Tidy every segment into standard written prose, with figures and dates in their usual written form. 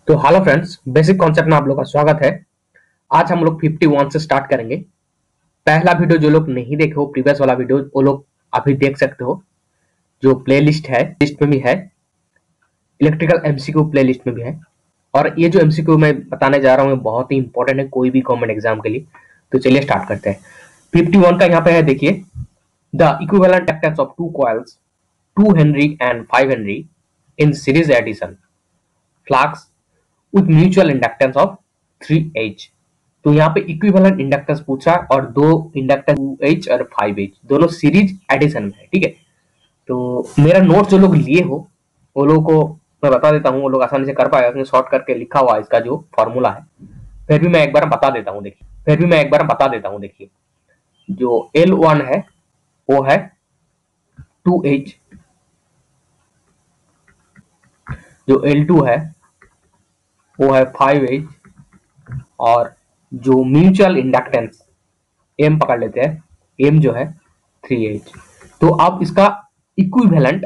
तो hello friends, basic concept में आप लोग का स्वागत है। आज हम लोग 51 से स्टार्ट करेंगे। पहला वीडियो जो लोग नहीं देखे हो, प्रीवियस वाला वीडियो, वो लोग अभी देख सकते हो। जो प्लेलिस्ट है, लिस्ट में भी है, इलेक्ट्रिकल एमसीक्यू प्लेलिस्ट में भी है। और ये जो एमसीक्यू मैं बताने जा रहा हूँ बहुत ही इंपॉर्टेंट है कोई भी गवर्नमेंट एग्जाम के लिए। तो चलिए स्टार्ट करते हैं। 51 का यहाँ पे है, देखिए। The equivalent inductance of two coils 2 henry एंड 5 henry in series addition flux with mutual inductance of 3H। तो यहाँ पे इक्विवेलेंट इंडक्टेंस पूछा और दो इंडक्टेंस 2H और 5H दोनों सीरीज एडिशन में है, ठीक है। तो मेरा नोट जो लोग लिए हो वो लोगों को मैं बता देता हूँ, वो लोग आसानी से कर पाएगा क्योंकि शॉर्ट करके लिखा हुआ है इसका जो फॉर्मूला है। फिर भी मैं एक बार बता देता हूँ, देखिए। जो L1 है वो है 2H, जो L2 है वो है 5H, और जो म्यूचुअल इंडक्टेंस M पकड़ लेते हैं, M जो है 3H। तो अब इसका इक्विवेलेंट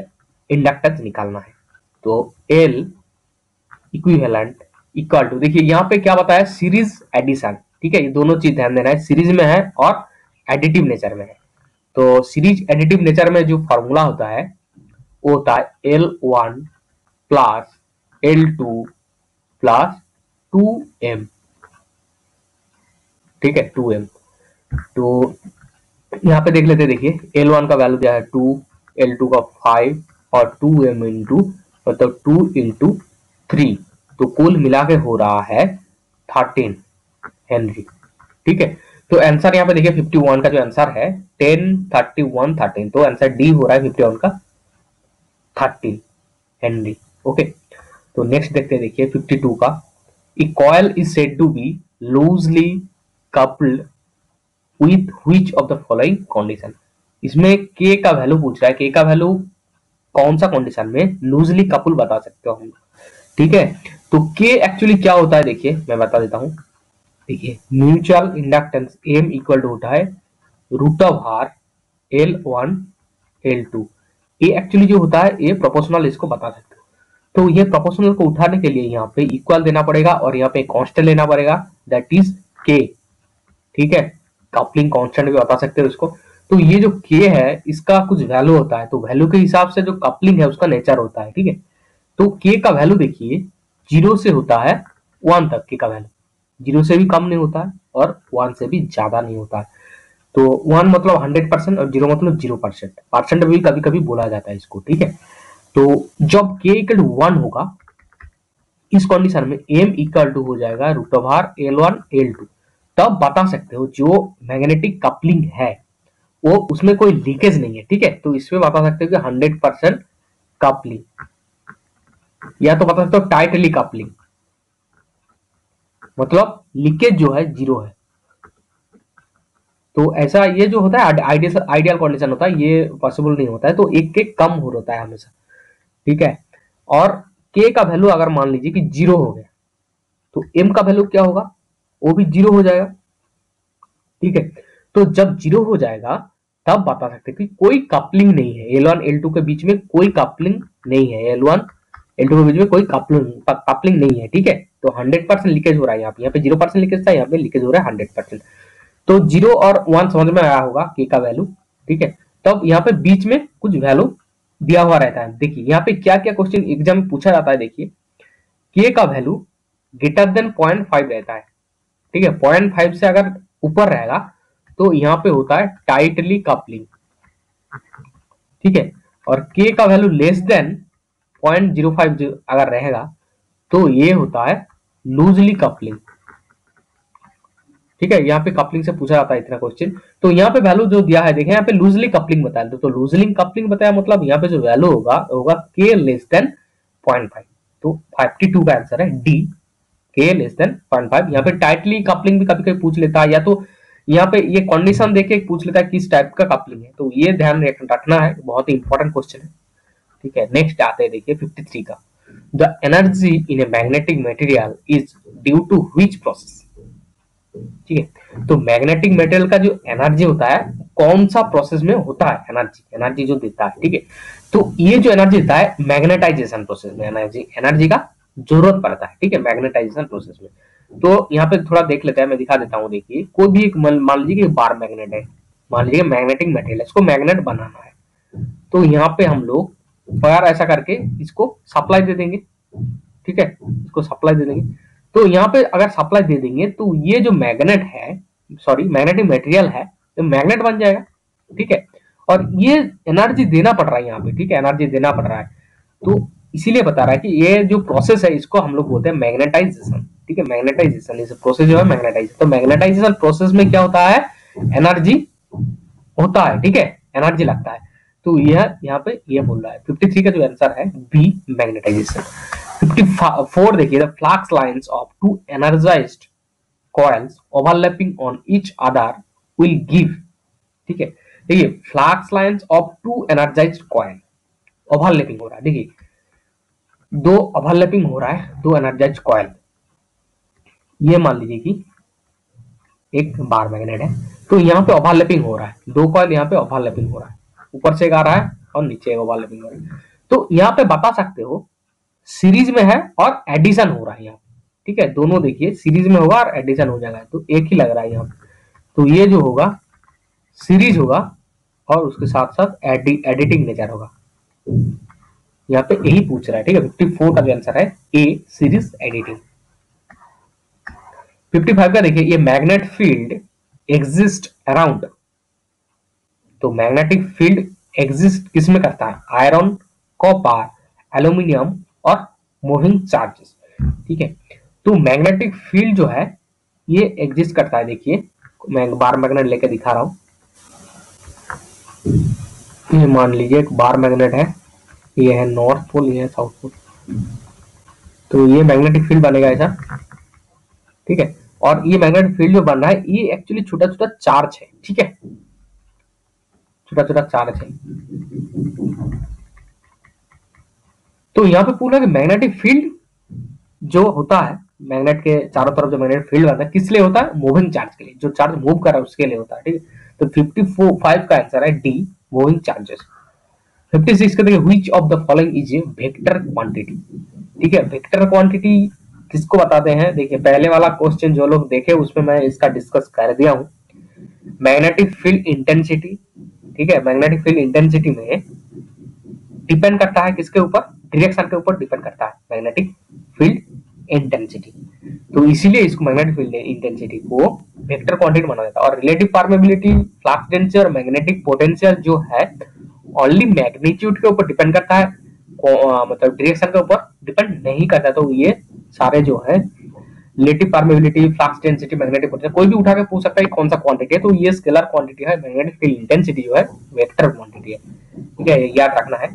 इंडक्टेंस निकालना है। तो L इक्विवेलेंट इक्वल टू, देखिए यहाँ पे क्या बताया, सीरीज एडिशन, ठीक है। ये दोनों चीज ध्यान देना है, सीरीज में है और एडिटिव नेचर में है। तो सीरीज एडिटिव नेचर में जो फॉर्मूला होता है वो होता है L1 plus L2 plus 2M, ठीक है, 2M। तो यहाँ पे देख लेते हैं, देखिए L1 का वैल्यू क्या है 2, L2 का 5 और 2M इंटू मतलब 2 इंटू 3, तो कुल मिला के हो रहा है 13 हेनरी, ठीक है। तो आंसर यहाँ पे देखिए 51 का जो आंसर है 10 31 13, तो आंसर डी हो रहा है 51 का 13 हेनरी। ओके, तो नेक्स्ट देखते हैं, देखिए 52 का। A coil is said to be loosely coupled with which of the following condition। इसमें k का वैल्यू पूछ रहा है, k का वैल्यू कौन सा कंडीशन में लूजली कपल बता सकते हो हम, ठीक है। तो k एक्चुअली क्या होता है, देखिए मैं बता देता हूं। देखिए mutual inductance m equal to होता है root of are L1 L2। ये एक्चुअली जो होता है ये प्रोपोर्शनल, इसको बता सकते हो। तो ये प्रोपोर्शनल को उठाने के लिए यहाँ पे इक्वल देना पड़ेगा और यहाँ पे कांस्टेंट लेना पड़ेगा, दैट इज k, ठीक है। कपलिंग कांस्टेंट भी बता सकते हो इसको। तो ये जो k है इसका कुछ वैल्यू होता है, तो वैल्यू के हिसाब से जो कपलिंग है उसका नेचर होता है, ठीक है। तो k का वैल्यू देखिए 0 से होता है 1 तक, k का वैल्यू 0 से भी कम नहीं होता है और 1 से भी ज्यादा नहीं होता है। तो 1 मतलब 100% और 0 मतलब 0%, परसेंट भी कभी कभी बोला जाता है इसको, ठीक है। तो जब k इक्वल टू 1 होगा इस कंडीशन में m इक्वल टू हो जाएगा root of are L1 L2। तब बता सकते हो जो मैग्नेटिक कपलिंग है वो उसमें कोई लीकेज नहीं है, ठीक है। तो इसमें बता सकते हो कि 100% कपलिंग, या तो बता सकते हो टाइटली कपलिंग, मतलब लीकेज जो है 0 है। तो ऐसा ये जो होता है आइडियल कंडीशन होता है, ये पॉसिबल नहीं होता है। तो एक के कम हो होता है हमेशा, ठीक है। और के का वैल्यू अगर मान लीजिए कि 0 हो गया तो m का वैल्यू क्या होगा, वो भी 0 हो जाएगा, ठीक है। तो जब 0 हो जाएगा तब बता सकते कि कोई कपलिंग नहीं है, L1 L2 के बीच में कोई कपलिंग नहीं है, L1 L2 के बीच में कोई कपलिंग नहीं है, ठीक है। तो 100% लीकेज हो रहा है, यहाँ पे 0% लीकेज था, यहाँ पे लीकेज हो रहा है 100%। तो 0 और 1 समझ में आया होगा के का वैल्यू, ठीक है। तब यहाँ पे बीच में कुछ वैल्यू दिया हुआ रहता है। देखिए यहाँ पे क्या क्या क्वेश्चन एग्जाम में पूछा जाता है, देखिए के का वैल्यू ग्रेटर देन 0.5 रहता है, ठीक है। 0.5 से अगर ऊपर रहेगा तो यहाँ पे होता है टाइटली कपलिंग, ठीक है। और k का वैल्यू लेस देन 0.05 अगर रहेगा तो ये होता है लूजली कपलिंग, ठीक है। यहाँ पे कपलिंग से पूछा जाता है इतना क्वेश्चन। तो यहाँ पे वैल्यू जो दिया है, देखें यहाँ पे लूजली कपलिंग बताया, तो लूजली कपलिंग बताया मतलब यहाँ पे जो वैल्यू होगा होगा k लेस देन 0.5। तो 52 का आंसर है डी, k लेस देन 0.5। यहाँ पे टाइटली कपलिंग भी कभी कभी पूछ लेता है, या तो यहाँ पे ये कंडीशन देके पूछ लेता है किस टाइप का कपलिंग है। तो ये ध्यान रखना है, बहुत ही इंपॉर्टेंट क्वेश्चन है, ठीक है। नेक्स्ट आते हैं, देखिए 53 का। The energy in a magnetic material is due to which process, ठीक है। तो मैग्नेटिक मटेरियल का जो एनर्जी होता है कौन सा प्रोसेस में होता है, एनर्जी जो देता है, ठीक है। तो ये जो एनर्जी देता है मैग्नेटाइजेशन प्रोसेस में, एनर्जी का जरूरत पड़ता है, ठीक है, मैग्नेटाइजेशन प्रोसेस में। तो यहाँ पे थोड़ा देख लेते हैं, मैं दिखा देता हूँ। देखिए कोई भी एक मान लीजिए कि बार मैग्नेट है, मान लीजिए मैग्नेटिक मटेरियल है, इसको मैग्नेट बनाना है। तो यहाँ पे हम लोग वायर ऐसा करके इसको सप्लाई दे देंगे, ठीक है, इसको सप्लाई दे देंगे। तो यहाँ पे अगर सप्लाई दे देंगे तो ये जो मैग्नेट है, सॉरी मैग्नेटिक मटेरियल है, तो मैग्नेट बन जाएगा, ठीक है। और ये एनर्जी देना पड़ रहा है यहाँ पे, ठीक है, एनर्जी देना पड़ रहा है। तो इसीलिए बता रहा है कि ये जो प्रोसेस है इसको हम लोग बोलते हैं मैग्नेटाइजेशन, ठीक है, मैग्नेटाइजेशन। इस प्रोसेस जो है मैग्नेटाइजेशन। तो मैग्नेटाइजेशन प्रोसेस में क्या होता है, एनर्जी होता है, ठीक है, एनर्जी लगता है। तो यह यहाँ पे ये बोल रहा है 53 का जो आंसर है बी मैग्नेटाइजेशन। 54 देखिए, the flux lines of two energised coils overlapping on each other will give, ठीक है। देखिए flux lines of two energised coil, overlapping हो रहा है, देखिए दो ओवरलैपिंग हो रहा है, दो एनर्जाइज्ड कॉइल। ये मान लीजिए कि एक बार मैग्नेट है, तो यहाँ पे ओवरलैपिंग हो रहा है, दो कॉइल यहाँ पे ओवरलैपिंग हो रहा है, ऊपर से एक आ रहा है और नीचे ओवरलैपिंग हो रहा है। तो यहाँ पे बता सकते हो सीरीज में है और एडिशन हो रहा है यहाँ, ठीक है, दोनों देखिए सीरीज में होगा और एडिशन हो जाएगा, तो एक ही लग रहा है यहाँ। तो ये जो होगा सीरीज होगा और उसके साथ साथ एडिटिंग नेचर होगा। यहाँ पे यही पूछ रहा है, ठीक है। 54 का जो आंसर है ए, सीरीज एडिटिंग। 55 का देखिए, ये मैग्नेट फील्ड एग्जिस्ट अराउंड। तो मैग्नेटिक फील्ड एग्जिस्ट किसमें करता है, आयरन, कॉपर, एल्यूमिनियम और मूविंग चार्जेस, ठीक है। तो मैग्नेटिक फील्ड जो है ये एग्जिस्ट करता है। देखिए मैं बार मैग्नेट लेकर दिखा रहा हूं, ये मान लीजिए एक बार मैग्नेट है, ये है नॉर्थ पोल, ये है साउथ पोल। तो ये मैग्नेटिक फील्ड बनेगा ऐसा, ठीक है। और ये मैग्नेटिक फील्ड जो बन रहा है ये एक्चुअली छोटा छोटा चार्ज है, ठीक है, छोटा छोटा चार्ज है। तो यहाँ पे पूरा मैग्नेटिक फील्ड जो होता है, मैग्नेट के चारों तरफ जो मैग्नेटिक फील्ड बनता है किस लिए होता है, मूविंग चार्ज के लिए, जो चार्ज मूव कर रहा है उसके लिए होता है, ठीक है। तो 55 का आंसर है डी, मूविंग चार्जेस। 56 का देखिए, which of the following is a vector quantity, ठीक है। वेक्टर क्वांटिटी किसको बताते हैं, देखिए पहले वाला क्वेश्चन जो लोग देखे उसमें मैं इसका डिस्कस कर दिया हूं। मैग्नेटिक फील्ड इंटेंसिटी, ठीक है, मैग्नेटिक फील्ड इंटेंसिटी में डिपेंड करता है किसके ऊपर, डायरेक्शन के ऊपर डिपेंड करता है मैग्नेटिक फील्ड इंटेंसिटी। तो इसीलिए इसको मैग्नेटिक फील्ड इंटेंसिटी को वेक्टर क्वांटिटी माना जाता है। और रिलेटिव परमेबिलिटी, फ्लक्स डेंसिटी और मैग्नेटिक पोटेंशियल जो है ओनली मैग्नीट्यूड के ऊपर डिपेंड करता है, मतलब डायरेक्शन के ऊपर डिपेंड नहीं करता। तो ये सारे जो है relative permeability, flux density, magnetic potential, कोई भी उठा के पूछ सकता है कौन सा क्वांटिटी है, तो ये स्केलर क्वांटिटी है। मैग्नेटिक फील्ड इंटेंसिटी जो है वेक्टर क्वांटिटी है, ठीक है, याद रखना है।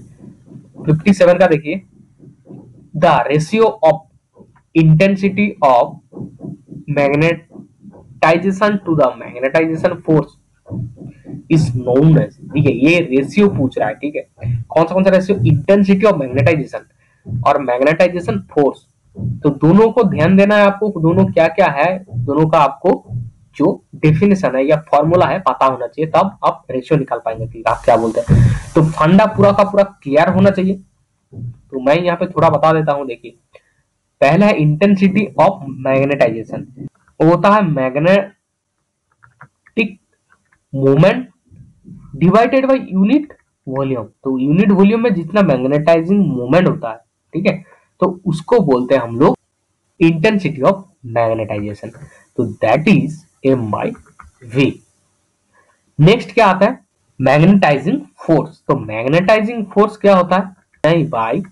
57 का देखिए, the ratio of intensity of magnetisation to the magnetisation force is known as, ठीक है, ये रेशियो पूछ रहा है, ठीक है, कौन सा रेशियो, इंटेंसिटी ऑफ मैग्नेटाइजेशन और मैग्नेटाइजेशन फोर्स। तो दोनों को ध्यान देना है आपको, दोनों क्या क्या है, दोनों का आपको जो डेफिनेशन है या फॉर्मूला है पता होना चाहिए, तब आप रेशियो निकाल पाएंगे कि आप क्या बोलते हैं। तो फंडा पूरा का पूरा क्लियर होना चाहिए। तो मैं यहाँ पे थोड़ा बता देता हूँ। देखिए पहला है इंटेंसिटी ऑफ मैग्नेटाइजेशन, वो होता है magnetic moment divided by unit volume. तो यूनिट वॉल्यूम में जितना मैग्नेटाइजिंग मोमेंट होता है, ठीक है, तो उसको बोलते हैं हम लोग इंटेंसिटी ऑफ मैग्नेटाइजेशन। तो that is M by V. Next क्या आता है, मैग्नेटाइजिंग फोर्स। तो मैग्नेटाइजिंग फोर्स क्या होता है, नहीं बाई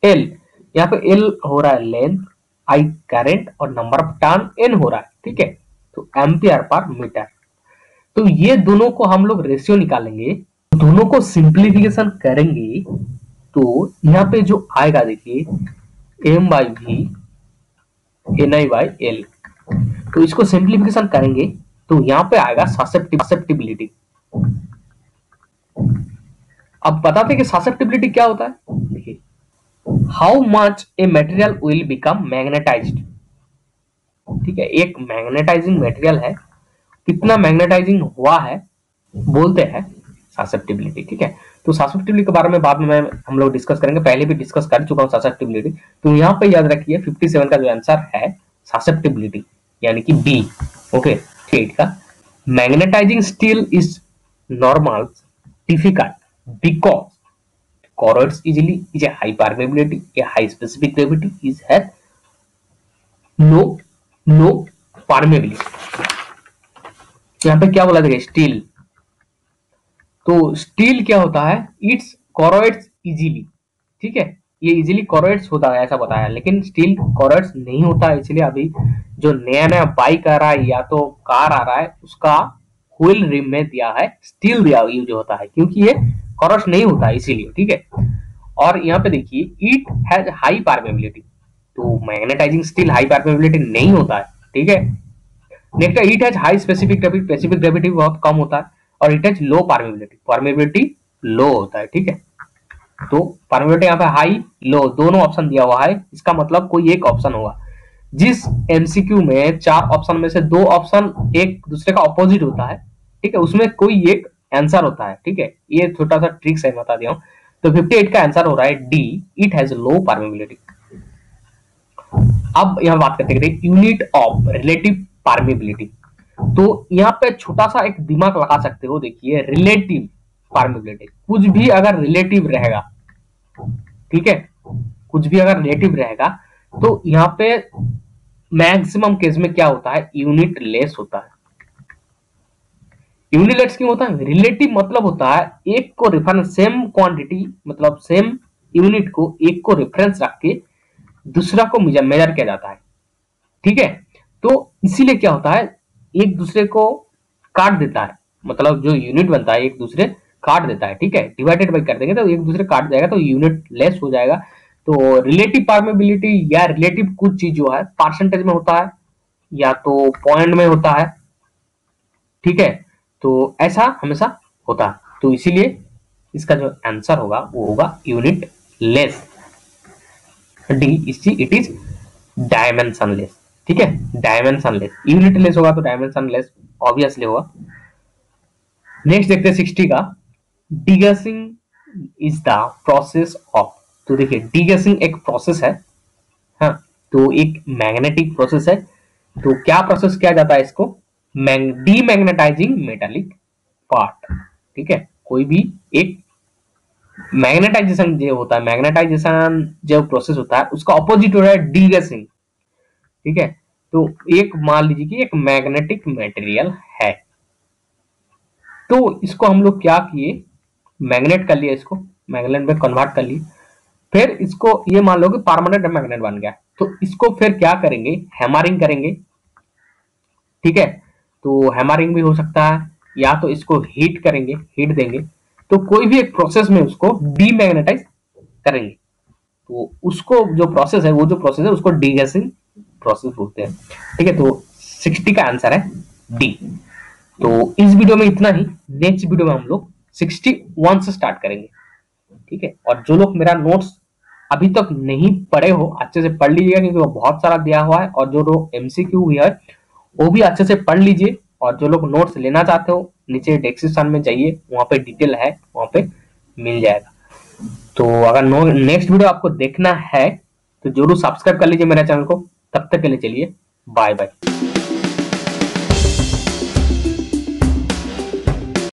एल, यहाँ पे एल हो रहा है लेंथ, आई करंट और नंबर ऑफ टर्न एन हो रहा है, ठीक है, तो एम्पियर पर मीटर। तो ये दोनों को हम लोग रेशियो निकालेंगे, दोनों को सिंप्लीफिकेशन करेंगे, तो यहाँ पे जो आएगा देखिए M by V N I by L. तो इसको सिंप्लीफिकेशन करेंगे तो यहाँ पे आएगा ससेप्टिबिलिटी। अब बताते कि ससेप्टिबिलिटी क्या होता है। देखिए how much a material will become magnetised, ठीक है, एक मैग्नेटाइजिंग मटेरियल है, कितना मैग्नेटाइजिंग हुआ है बोलते हैं ससेप्टिबिलिटी। ठीक है, तो ससेप्टिबिलिटी के बारे में बाद में हम लोग डिस्कस करेंगे, पहले भी डिस्कस कर चुका हूँ ससेप्टिबिलिटी। तो यहाँ पे याद रखिए 57 का जो आंसर है ससेप्टिबिलिटी यानी कि बी। ओके, 8 का magnetising steel is normal difficult because corrodes easily, is a high permeability, a high specific gravity, is has no permeability। यहाँ पे क्या बोला था स्टील, तो स्टील क्या होता है, इट्स corrodes easily। ठीक है, ये इजीली corrodes होता है ऐसा बताया, लेकिन स्टील corrodes नहीं होता है। इसलिए अभी जो नया नया बाइक आ रहा है या तो कार आ रहा है उसका व्हील रिम में दिया है स्टील दिया यूज होता है, क्योंकि ये corrodes नहीं होता है इसीलिए। ठीक है, और यहाँ पे देखिए इट हैज हाई परमेबिलिटी, तो मैग्नेटाइजिंग स्टील हाई परमेबिलिटी नहीं होता है। ठीक है, next it has high specific gravity, specific gravity बहुत कम होता है, और it has low permeability, permeability low होता है। ठीक है, तो परमेबिलिटी यहाँ पे हाई लो दोनों ऑप्शन दिया हुआ है, इसका मतलब कोई एक ऑप्शन होगा। जिस एमसीक्यू में 4 ऑप्शन में से 2 ऑप्शन एक दूसरे का ऑपोजिट होता है, ठीक है, उसमें कोई एक आंसर होता है। ठीक है, ये छोटा सा ट्रिक्स है बता दिया हूँ। तो 58 का आंसर हो रहा है D, it has low permeability. अब यहां बात करते हैं यूनिट ऑफ रिलेटिव परमेबिलिटी। तो यहाँ पे छोटा सा एक दिमाग लगा सकते हो, देखिए रिलेटिव परमेबिलिटी, कुछ भी अगर रिलेटिव रहेगा, ठीक है, कुछ भी अगर रिलेटिव रहेगा तो यहाँ पे मैक्सिमम केस में क्या होता है, यूनिट लेस होता है। यूनिलेट्स क्यों होता है, रिलेटिव मतलब होता है एक को रेफरेंस, सेम क्वांटिटी मतलब सेम यूनिट को एक को रेफरेंस रख के दूसरा को मेजर किया जाता है। ठीक है, तो इसीलिए क्या होता है एक दूसरे को काट देता है, मतलब जो यूनिट बनता है एक दूसरे काट देता है। ठीक है, डिवाइडेड बाई कर देंगे तो एक दूसरे काट जाएगा तो यूनिट लेस हो जाएगा। तो रिलेटिव परमेबिलिटी या रिलेटिव कुछ चीज जो है परसेंटेज में होता है या तो पॉइंट में होता है। ठीक है, तो ऐसा हमेशा होता है, तो इसीलिए इसका जो आंसर होगा वो होगा unit less, D. It is dimensionless. ठीक है, डायमेंशनलेस, यूनिट लेस होगा तो डायमेंशनलेस ऑब्वियसली होगा। नेक्स्ट देखते हैं 60 का, degassing is the process of. तो देखिए डिगैसिंग एक प्रोसेस है, हाँ, तो एक मैग्नेटिक प्रोसेस है। तो क्या प्रोसेस किया जाता है इसको, डीमैग्नेटाइजिंग मेटालिक पार्ट। ठीक है, कोई भी एक मैग्नेटाइजेशन जो होता है, मैग्नेटाइजेशन जो प्रोसेस होता है उसका ऑपोजिट हो रहा है डीगैसिंग। ठीक है, तो एक मान लीजिए कि एक मैग्नेटिक मटेरियल है, तो इसको हम लोग क्या किए, मैग्नेट कर लिया, इसको मैग्नेट में कन्वर्ट कर लिए, फिर इसको ये मान लो कि परमानेंट मैग्नेट बन गया, तो इसको फिर क्या करेंगे, हैमरिंग करेंगे। ठीक है, तो हैमरिंग भी हो सकता है या तो इसको हीट करेंगे, हीट देंगे, तो कोई भी एक प्रोसेस में उसको डीमैग्नेटाइज करेंगे, तो उसको जो प्रोसेस है, वो जो प्रोसेस है उसको डीगैसिंग प्रोसेस बोलते हैं। ठीक है, तो 60 का आंसर है डी। तो इस वीडियो में इतना ही, नेक्स्ट वीडियो में हम लोग 61 से स्टार्ट करेंगे। ठीक है, और जो लोग मेरा नोट्स अभी तक नहीं पढ़े हो अच्छे से पढ़ लीजिएगा, क्योंकि वो बहुत सारा दिया हुआ है, और जो लोग एमसीक्यू हुई है वो भी अच्छे से पढ़ लीजिए, और जो लोग नोट्स लेना चाहते हो नीचे डिस्क्रिप्शन में जाइए, वहां पे डिटेल है, वहां पे मिल जाएगा। तो अगर नेक्स्ट वीडियो आपको देखना है तो जरूर सब्सक्राइब कर लीजिए मेरे चैनल को। तब तक के लिए चलिए बाय बाय।